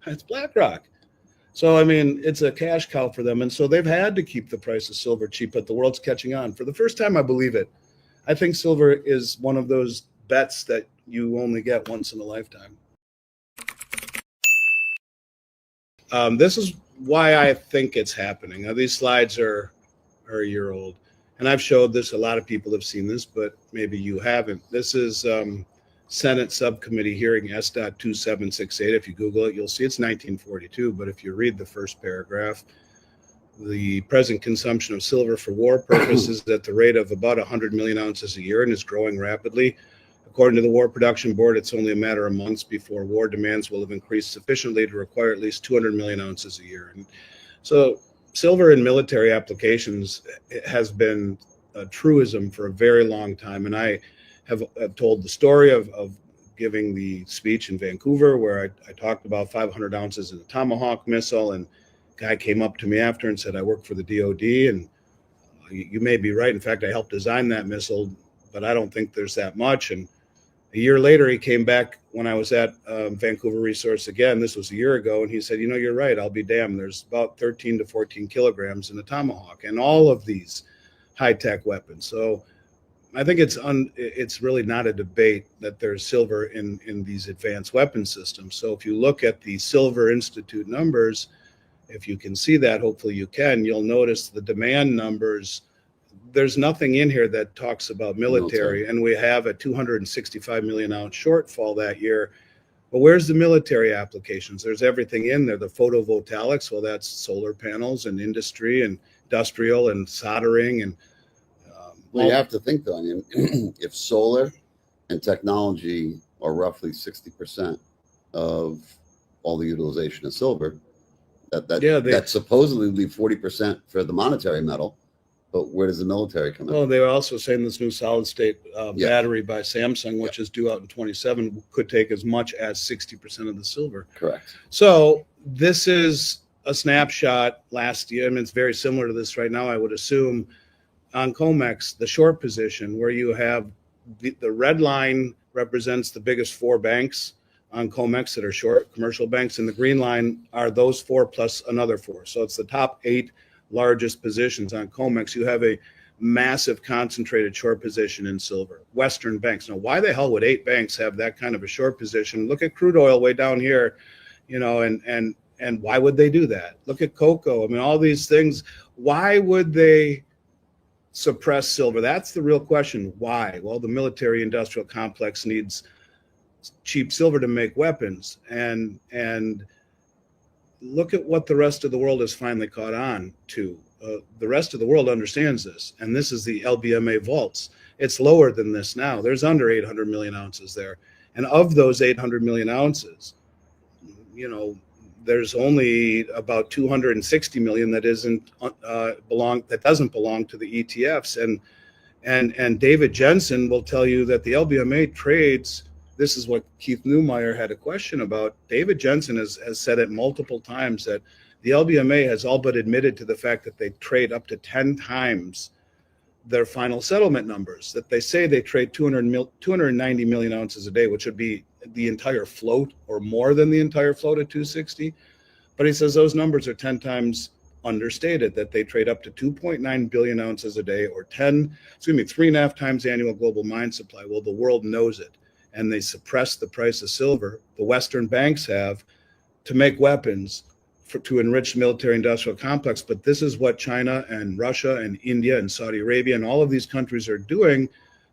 It's BlackRock. So, I mean, it's a cash cow for them. And so they've had to keep the price of silver cheap, but the world's catching on. For the first time, I believe it. I think silver is one of those bets that you only get once in a lifetime. This is why I think it's happening. Now, these slides are a year old, and I've showed this. A lot of people have seen this, but maybe you haven't. This is Senate Subcommittee Hearing S.2768. If you Google it, you'll see it's 1942. But if you read the first paragraph, the present consumption of silver for war purposes at the rate of about 100 million ounces a year and is growing rapidly. According to the War Production Board, it's only a matter of months before war demands will have increased sufficiently to require at least 200 million ounces a year. And so silver in military applications has been a truism for a very long time. And I have told the story of giving the speech in Vancouver where I talked about 500 ounces in the Tomahawk missile, and a guy came up to me after and said, I work for the DOD, and you may be right. In fact, I helped design that missile, but I don't think there's that much. And a year later, he came back when I was at Vancouver Resource again. This was a year ago. And he said, you know, you're right. I'll be damned. There's about 13 to 14 kilograms in the Tomahawk and all of these high-tech weapons. So I think it's really not a debate that there's silver in these advanced weapon systems. So if you look at the Silver Institute numbers, if you can see that, hopefully you can, you'll notice the demand numbers. There's nothing in here that talks about military, and we have a 265 million ounce shortfall that year. But where's the military applications? There's everything in there. The photovoltaics, well, that's solar panels and industry and industrial and soldering. And well, you have to think though, I mean, if solar and technology are roughly 60% of all the utilization of silver, that supposedly leave 40% for the monetary metal. But where does the military come in? Well, they were also saying this new solid state battery by Samsung, which is due out in 27, could take as much as 60% of the silver. Correct. So this is a snapshot last year. I mean, it's very similar to this right now, I would assume, on COMEX, the short position, where you have the red line represents the biggest four banks on COMEX that are short, commercial banks, and the green line are those four plus another four. So it's the top 8 largest positions on COMEX. You have a massive concentrated short position in silver. Western banks. Now, why the hell would 8 banks have that kind of a short position? Look at crude oil way down here, you know, and why would they do that? Look at cocoa. I mean, all these things. Why would they suppress silver? That's the real question. Why? Well, the military industrial complex needs cheap silver to make weapons, and look at what the rest of the world has finally caught on to. The rest of the world understands this, and this is the LBMA vaults. It's lower than this now. There's under 800 million ounces there, and of those 800 million ounces, you know, there's only about 260 million that doesn't belong to the ETFs, and David Jensen will tell you that the LBMA trades. This is what Keith Neumeyer had a question about. David Jensen has said it multiple times that the LBMA has all but admitted to the fact that they trade up to 10 times their final settlement numbers, that they say they trade 290 million ounces a day, which would be the entire float or more than the entire float at 260. But he says those numbers are 10 times understated, that they trade up to 2.9 billion ounces a day or 3.5 times annual global mine supply. Well, the world knows it. And they suppress the price of silver, the Western banks have, to make weapons to enrich the military industrial complex. But this is what China and Russia and India and Saudi Arabia and all of these countries are doing.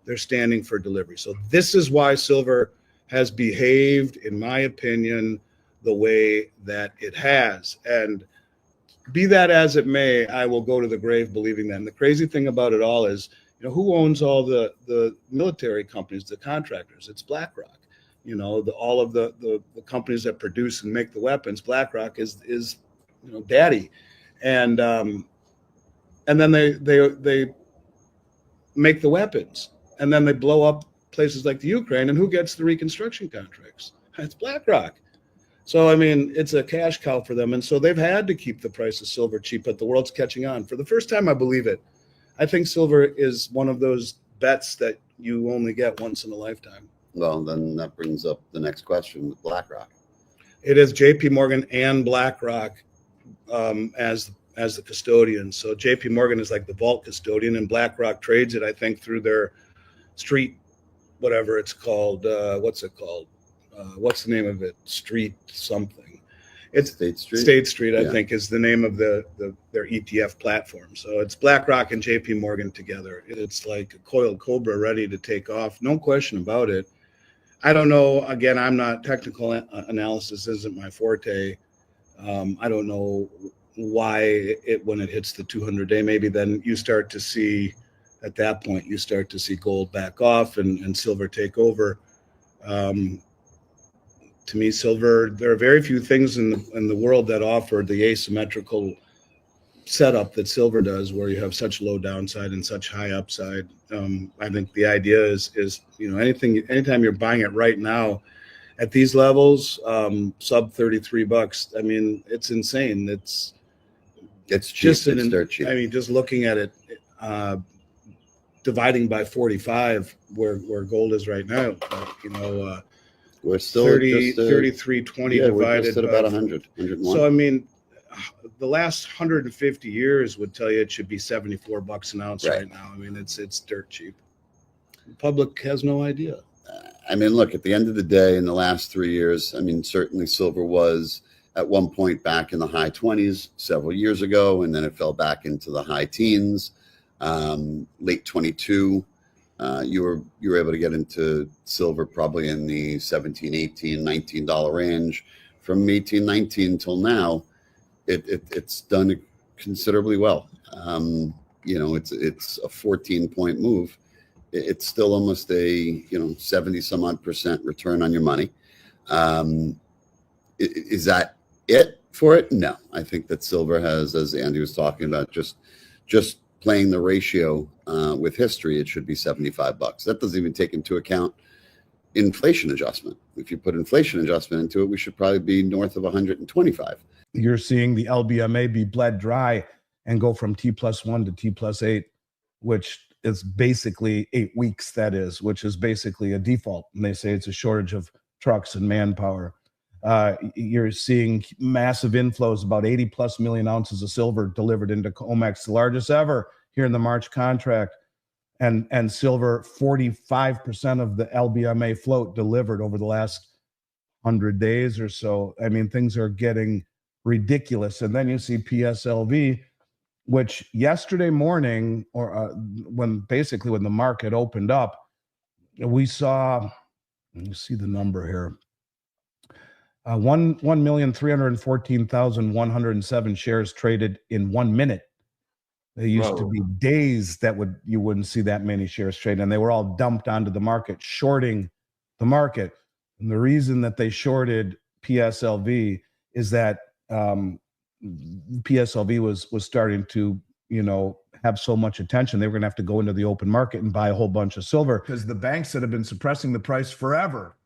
They're standing for delivery. So this is why silver has behaved, in my opinion, the way that it has. And be that as it may, I will go to the grave believing that. And the crazy thing about it all is, you know, who owns all the military companies, the contractors? It's BlackRock. You know, all of the companies that produce and make the weapons. BlackRock is you know, daddy, and then they make the weapons, and then they blow up places like the Ukraine. And who gets the reconstruction contracts? It's BlackRock. So I mean, it's a cash cow for them, and so they've had to keep the price of silver cheap. But the world's catching on. For the first time, I believe it. I think silver is one of those bets that you only get once in a lifetime. Well, then that brings up the next question with BlackRock. It is JP Morgan and BlackRock as the custodian. So JP Morgan is like the vault custodian, and BlackRock trades it, I think, through their street, whatever it's called. What's it called? What's the name of it? Street something. It's State Street. State Street, I think, is the name of their ETF platform. So it's BlackRock and JP Morgan together. It's like a coiled cobra ready to take off. No question about it. I don't know. Again, I'm not technical analysis isn't my forte. I don't know why when it hits the 200-day, maybe then you start to see, at that point, you start to see gold back off and silver take over. To me, silver, there are very few things in the world that offer the asymmetrical setup that silver does, where you have such low downside and such high upside. I think the idea is anytime you're buying it right now at these levels, sub $33. I mean, it's insane. It's cheap. It's dirt cheap. I mean, just looking at it, dividing by 45, where gold is right now, we're still 33.20 divided just at about 100, 101. So I mean, the last 150 years would tell you it should be $74 an ounce right now. I mean, it's dirt cheap. The public has no idea. I mean, look, at the end of the day, in the last 3 years, I mean, certainly silver was at one point back in the high 20s several years ago, and then it fell back into the high teens. Late 22, you were able to get into silver probably in the $17, $18, $19 range. From 18, 19 till now, it's done considerably well. It's a 14-point move. It's still almost a 70 some odd % return on your money. Is that it for it? No, I think that silver has, as Andy was talking about, just playing the ratio with history, it should be $75. That doesn't even take into account inflation adjustment. If you put inflation adjustment into it, we should probably be north of 125. You're seeing the LBMA be bled dry and go from T+1 to T+8, which is basically 8 weeks, which is basically a default. And they say it's a shortage of trucks and manpower. You're seeing massive inflows, about 80+ million ounces of silver delivered into COMEX, the largest ever here in the March contract. And silver, 45% of the LBMA float delivered over the last 100 days or so. I mean, things are getting ridiculous. And then you see PSLV, which yesterday morning, or when the market opened up, we saw, you see the number here, 1,314,107 shares traded in 1 minute. There used to be days that you wouldn't see that many shares traded, and they were all dumped onto the market, shorting the market. And the reason that they shorted PSLV is that PSLV was starting to, have so much attention. They were going to have to go into the open market and buy a whole bunch of silver, because the banks that have been suppressing the price forever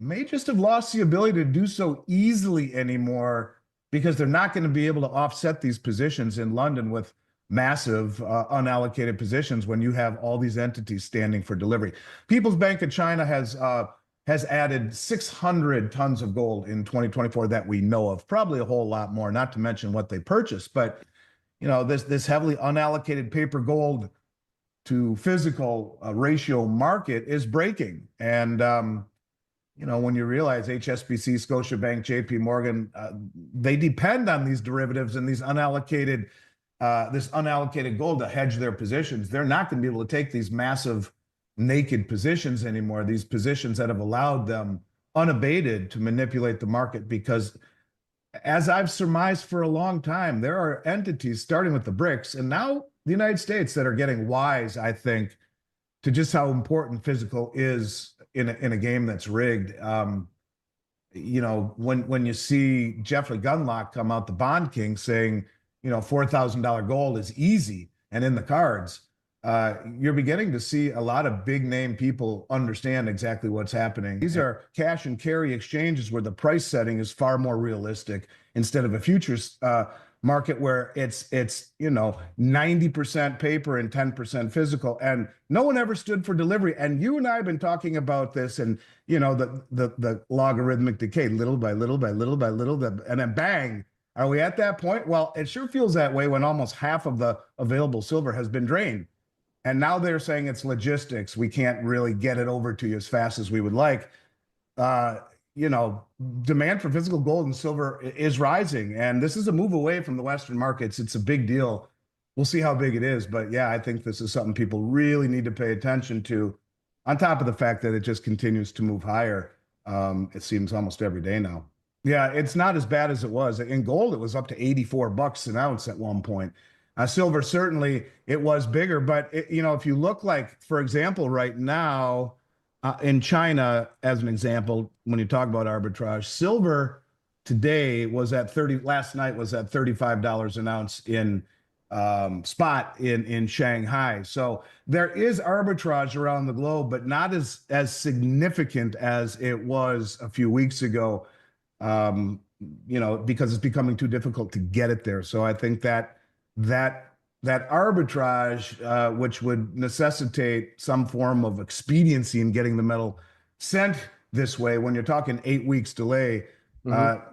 may just have lost the ability to do so easily anymore, because they're not going to be able to offset these positions in London with massive unallocated positions when you have all these entities standing for delivery. People's Bank of China has added 600 tons of gold in 2024 that we know of, probably a whole lot more, not to mention what they purchased. But this heavily unallocated paper gold to physical ratio market is breaking. And when you realize HSBC, Scotiabank, JP Morgan, they depend on these derivatives and these unallocated this unallocated gold to hedge their positions. They're not going to be able to take these massive naked positions anymore, these positions that have allowed them unabated to manipulate the market. Because as I've surmised for a long time, there are entities starting with the BRICS and now the United States that are getting wise, I think, to just how important physical is in a game that's rigged. When you see Jeffrey Gundlach come out, the bond king, saying, $4,000 gold is easy and in the cards, you're beginning to see a lot of big name people understand exactly what's happening. These are cash and carry exchanges where the price setting is far more realistic instead of a futures market where it's 90% paper and 10% physical, and no one ever stood for delivery. And you and I have been talking about this, and the logarithmic decay, little by little by little by little, and then bang, are we at that point? Well, it sure feels that way when almost half of the available silver has been drained. And now they're saying it's logistics. We can't really get it over to you as fast as we would like. Demand for physical gold and silver is rising, and this is a move away from the Western markets. It's a big deal. We'll see how big it is, but yeah, I think this is something people really need to pay attention to, on top of the fact that it just continues to move higher. It seems almost every day now. Yeah, it's not as bad as it was. In gold, it was up to $84 an ounce at one point. Silver, certainly it was bigger, but if you look, like, for example, right now, in China, as an example, when you talk about arbitrage, silver today was at last night was at $35 an ounce in spot in Shanghai. So there is arbitrage around the globe, but not as significant as it was a few weeks ago, because it's becoming too difficult to get it there. So I think that arbitrage, which would necessitate some form of expediency in getting the metal sent this way, when you're talking 8 weeks delay,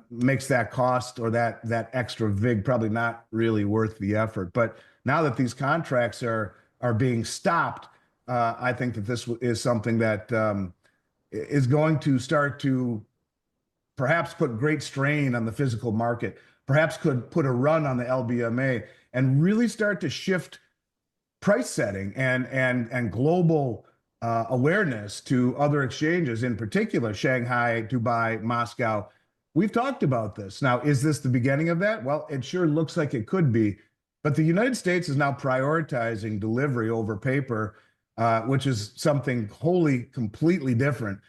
makes that cost or that extra vig probably not really worth the effort. But now that these contracts are being stopped, I think that this is something that is going to start to perhaps put great strain on the physical market, perhaps could put a run on the LBMA, and really start to shift price setting and global awareness to other exchanges, in particular Shanghai, Dubai, Moscow. We've talked about this. Now, is this the beginning of that? Well, it sure looks like it could be. But the United States is now prioritizing delivery over paper, which is something wholly, completely different.